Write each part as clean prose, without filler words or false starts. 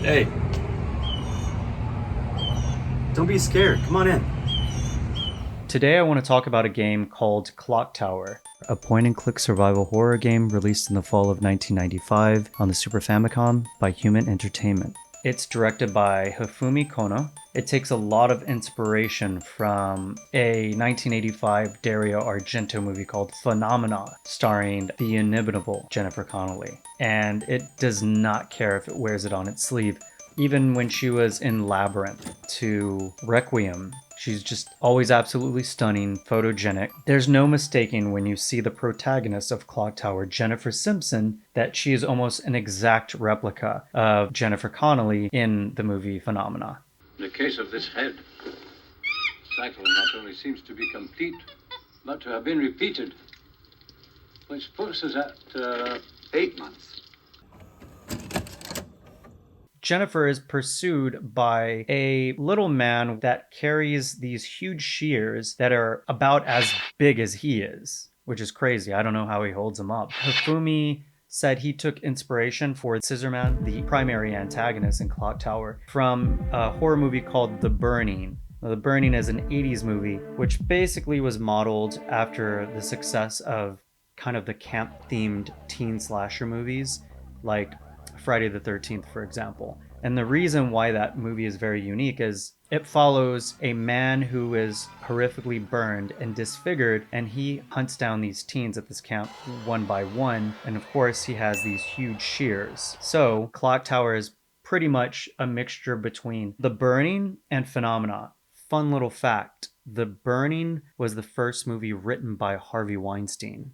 Hey, don't be scared. Come on in. Today I want to talk about a game called Clock Tower, a point-and-click survival horror game released in the fall of 1995 on the Super Famicom by Human Entertainment. It's directed by Hifumi Kono. It takes a lot of inspiration from a 1985 Dario Argento movie called Phenomena, starring the inimitable Jennifer Connelly. And it does not care if it wears it on its sleeve. Even when she was in Labyrinth to Requiem, she's just always absolutely stunning, photogenic. There's no mistaking when you see the protagonist of Clock Tower, Jennifer Simpson, that she is almost an exact replica of Jennifer Connelly in the movie Phenomena. In the case of this head, cycle not only seems to be complete, but to have been repeated, which puts us at 8 months. Jennifer is pursued by a little man that carries these huge shears that are about as big as he is, which is crazy. I don't know how he holds them up. Hifumi said he took inspiration for Scissorman, the primary antagonist in Clock Tower, from a horror movie called The Burning. Now, The Burning is an 80s movie, which basically was modeled after the success of kind of the camp-themed teen slasher movies, like Friday the 13th, for example. And the reason why that movie is very unique is it follows a man who is horrifically burned and disfigured, and he hunts down these teens at this camp one by one. And of course, he has these huge shears. So, Clock Tower is pretty much a mixture between The Burning and Phenomena. Fun little fact: The Burning was the first movie written by Harvey Weinstein.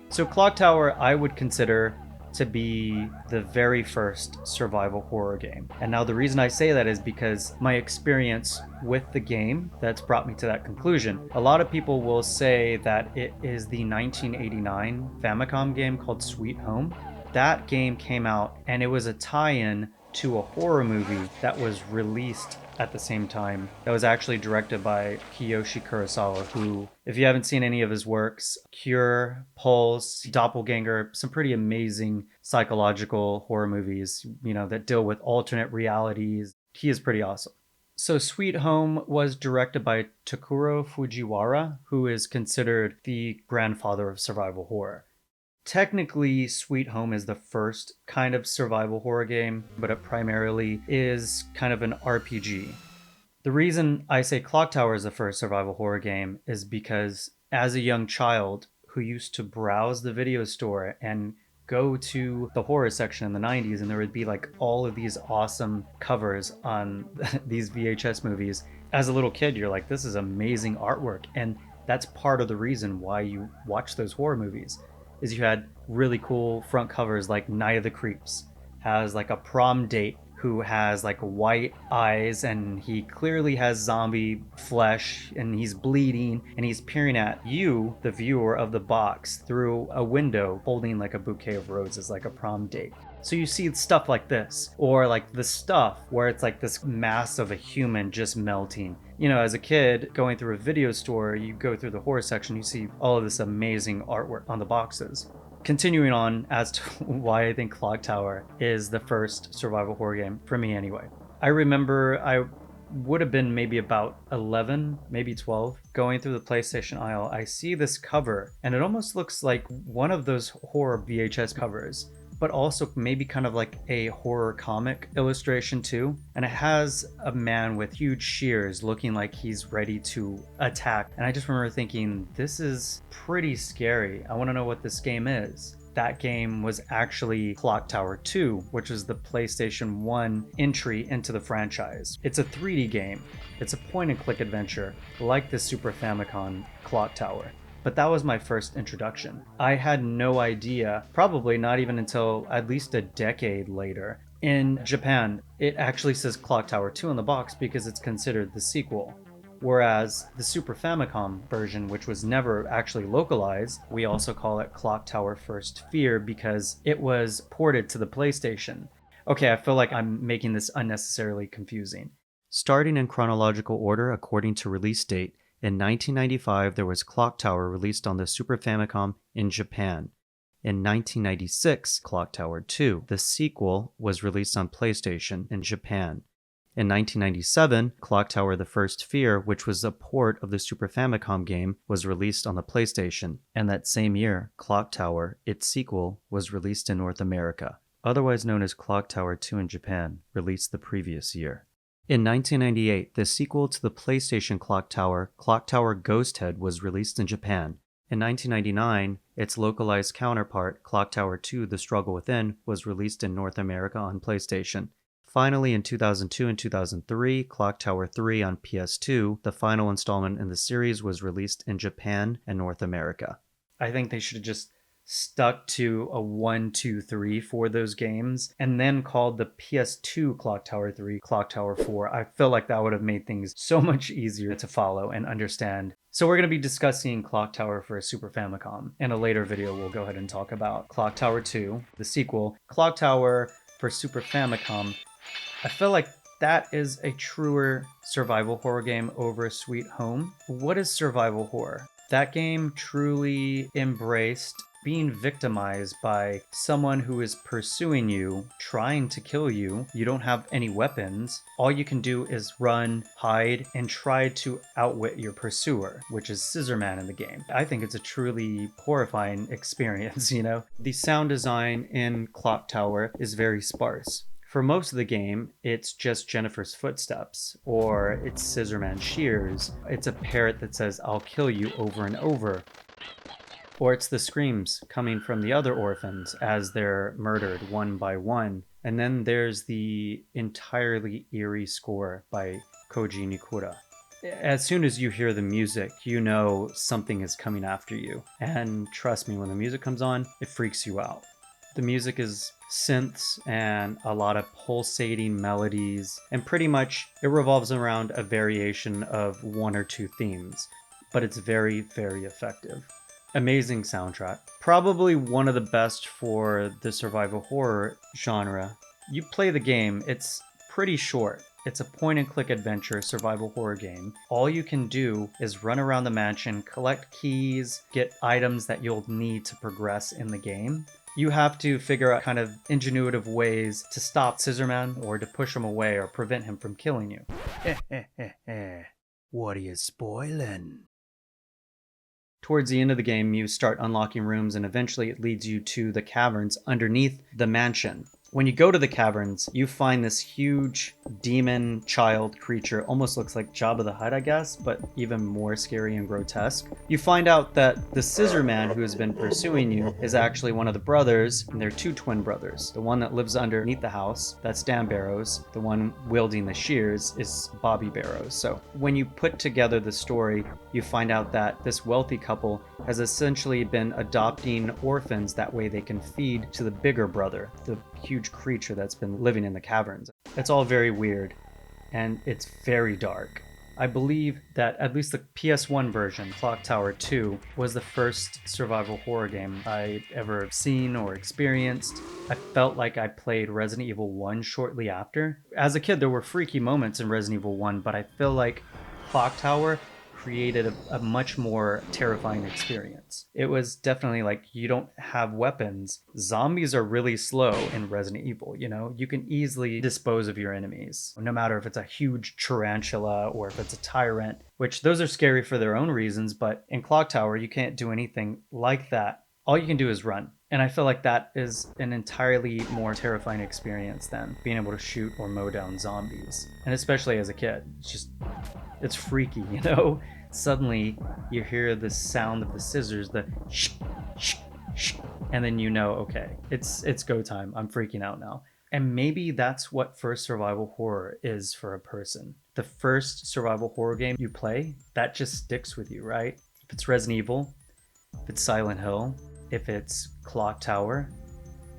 So Clock Tower, I would consider to be the very first survival horror game. And now the reason I say that is because my experience with the game that's brought me to that conclusion. A lot of people will say that it is the 1989 Famicom game called Sweet Home. That game came out and it was a tie-in to a horror movie that was released at the same time, that was actually directed by Kiyoshi Kurosawa, who, if you haven't seen any of his works, Cure, Pulse, Doppelganger, some pretty amazing psychological horror movies, that deal with alternate realities. He is pretty awesome. So Sweet Home was directed by Takuro Fujiwara, who is considered the grandfather of survival horror. Technically, Sweet Home is the first kind of survival horror game, but it primarily is kind of an RPG. The reason I say Clock Tower is the first survival horror game is because as a young child who used to browse the video store and go to the horror section in the 90s, and there would be like all of these awesome covers on these VHS movies, as a little kid, you're like, this is amazing artwork. And that's part of the reason why you watch those horror movies. Is you had really cool front covers, like Night of the Creeps has like a prom date who has like white eyes, and he clearly has zombie flesh, and he's bleeding, and he's peering at you, the viewer of the box, through a window holding like a bouquet of roses, like a prom date. So you see stuff like this, or like the stuff where it's like this mass of a human just melting. As a kid going through a video store, you go through the horror section, you see all of this amazing artwork on the boxes. Continuing on as to why I think Clock Tower is the first survival horror game, for me anyway. I remember I would have been maybe about 11, maybe 12, going through the PlayStation aisle. I see this cover, and it almost looks like one of those horror VHS covers, but also maybe kind of like a horror comic illustration too. And it has a man with huge shears looking like he's ready to attack. And I just remember thinking, this is pretty scary. I want to know what this game is. That game was actually Clock Tower 2, which was the PlayStation 1 entry into the franchise. It's a 3D game. It's a point-and-click adventure, like the Super Famicom Clock Tower. But that was my first introduction. I had no idea, probably not even until at least a decade later. In Japan, it actually says Clock Tower 2 on the box because it's considered the sequel. Whereas the Super Famicom version, which was never actually localized, we also call it Clock Tower First Fear because it was ported to the PlayStation. Okay, I feel like I'm making this unnecessarily confusing. Starting in chronological order according to release date, In 1995, there was Clock Tower released on the Super Famicom in Japan. In 1996, Clock Tower 2, the sequel, was released on PlayStation in Japan. In 1997, Clock Tower The First Fear, which was a port of the Super Famicom game, was released on the PlayStation. And that same year, Clock Tower, its sequel, was released in North America. Otherwise known as Clock Tower 2 in Japan, released the previous year. In 1998, the sequel to the PlayStation Clock Tower Ghost Head, was released in Japan. In 1999, its localized counterpart, Clock Tower 2 The Struggle Within, was released in North America on PlayStation. Finally, in 2002 and 2003, Clock Tower 3 on PS2, the final installment in the series, was released in Japan and North America. I think they should have just stuck to a 1, 2, 3 for those games and then called the PS2 Clock Tower 3 Clock Tower 4. I feel like that would have made things so much easier to follow and understand. So we're going to be discussing Clock Tower for Super Famicom. In a later video, we'll go ahead and talk about Clock Tower 2, the sequel. Clock Tower for Super Famicom, I feel like that is a truer survival horror game over Sweet Home. What is survival horror? That game truly embraced being victimized by someone who is pursuing you, trying to kill you. You don't have any weapons. All you can do is run, hide, and try to outwit your pursuer, which is Scissorman in the game. I think it's a truly horrifying experience, you know? The sound design in Clock Tower is very sparse. For most of the game, it's just Jennifer's footsteps, or it's Scissorman shears. It's a parrot that says, "I'll kill you," over and over. Or it's the screams coming from the other orphans as they're murdered one by one. And then there's the entirely eerie score by Koji Nikura. As soon as you hear the music, you know something is coming after you. And trust me, when the music comes on, it freaks you out. The music is synths and a lot of pulsating melodies, and pretty much it revolves around a variation of one or two themes, but it's very, very effective. Amazing soundtrack. Probably one of the best for the survival horror genre. You play the game, it's pretty short. It's a point-and-click adventure survival horror game. All you can do is run around the mansion, collect keys, get items that you'll need to progress in the game. You have to figure out kind of ingenuitive ways to stop Scissorman or to push him away or prevent him from killing you. What are you spoiling? Towards the end of the game, you start unlocking rooms, and eventually it leads you to the caverns underneath the mansion. When you go to the caverns, you find this huge demon child creature. Almost looks like Jabba the Hutt, I guess, but even more scary and grotesque. You find out that the Scissorman who has been pursuing you is actually one of the brothers, and they're two twin brothers. The one that lives underneath the house, that's Dan Barrows. The one wielding the shears is Bobby Barrows. So when you put together the story, you find out that this wealthy couple has essentially been adopting orphans. That way they can feed to the bigger brother, the huge creature that's been living in the caverns. It's all very weird, and it's very dark. I believe that at least the PS1 version, Clock Tower 2, was the first survival horror game I ever seen or experienced. I felt like I played Resident Evil 1 shortly after. As a kid, there were freaky moments in Resident Evil 1, but I feel like Clock Tower created a much more terrifying experience. It was definitely like, you don't have weapons. Zombies are really slow in Resident Evil, you know? You can easily dispose of your enemies, no matter if it's a huge tarantula or if it's a tyrant, which those are scary for their own reasons, but in Clock Tower, you can't do anything like that. All you can do is run. And I feel like that is an entirely more terrifying experience than being able to shoot or mow down zombies. And especially as a kid, it's freaky, you know? Suddenly, you hear the sound of the scissors, the shh, shh, shh, and then you know, okay, it's go time. I'm freaking out now. And maybe that's what first survival horror is for a person. The first survival horror game you play, that just sticks with you, right? If it's Resident Evil, if it's Silent Hill, if it's Clock Tower,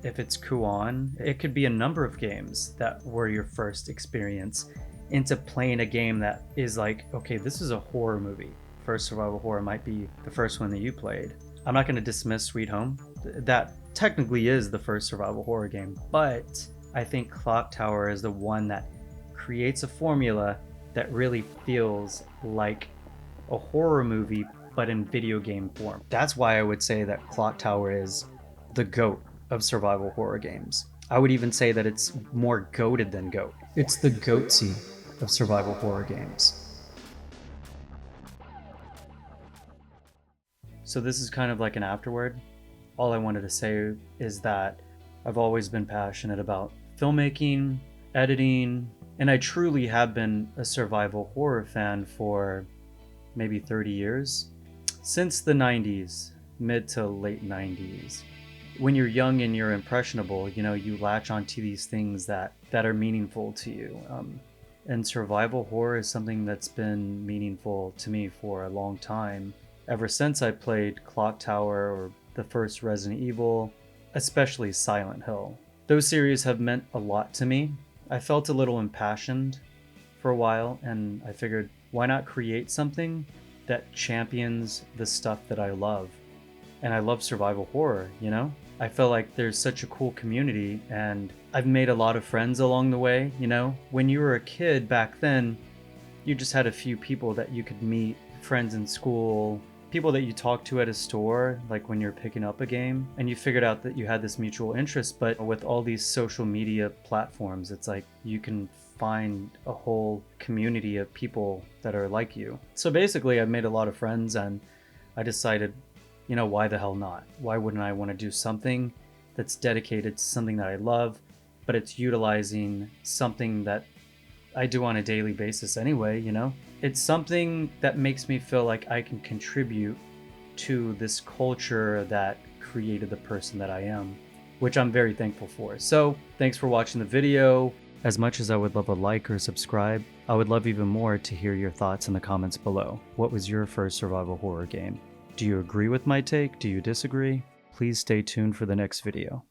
if it's Kuon, it could be a number of games that were your first experience into playing a game that is like, okay, this is a horror movie. First survival horror might be the first one that you played. I'm not going to dismiss Sweet Home. That technically is the first survival horror game, but I think Clock Tower is the one that creates a formula that really feels like a horror movie, but in video game form. That's why I would say that Clock Tower is the GOAT of survival horror games. I would even say that it's more goated than GOAT. It's the GOATsy of survival horror games. So this is kind of like an afterword. All I wanted to say is that I've always been passionate about filmmaking, editing, and I truly have been a survival horror fan for maybe 30 years. Since the 90s, mid to late 90s. When you're young and you're impressionable, you know, you latch onto these things that are meaningful to you. And survival horror is something that's been meaningful to me for a long time. Ever since I played Clock Tower or the first Resident Evil, especially Silent Hill. Those series have meant a lot to me. I felt a little impassioned for a while, and I figured, why not create something that champions the stuff that I love? And I love survival horror, you know? I feel like there's such a cool community, and I've made a lot of friends along the way, you know? When you were a kid back then, you just had a few people that you could meet, friends in school, people that you talked to at a store, like when you're picking up a game, and you figured out that you had this mutual interest. But with all these social media platforms, it's like you can find a whole community of people that are like you. So basically, I've made a lot of friends, and I decided, you know, why the hell not? Why wouldn't I want to do something that's dedicated to something that I love, but it's utilizing something that I do on a daily basis anyway, you know? It's something that makes me feel like I can contribute to this culture that created the person that I am, which I'm very thankful for. So thanks for watching the video. As much as I would love a like or subscribe, I would love even more to hear your thoughts in the comments below. What was your first survival horror game? Do you agree with my take? Do you disagree? Please stay tuned for the next video.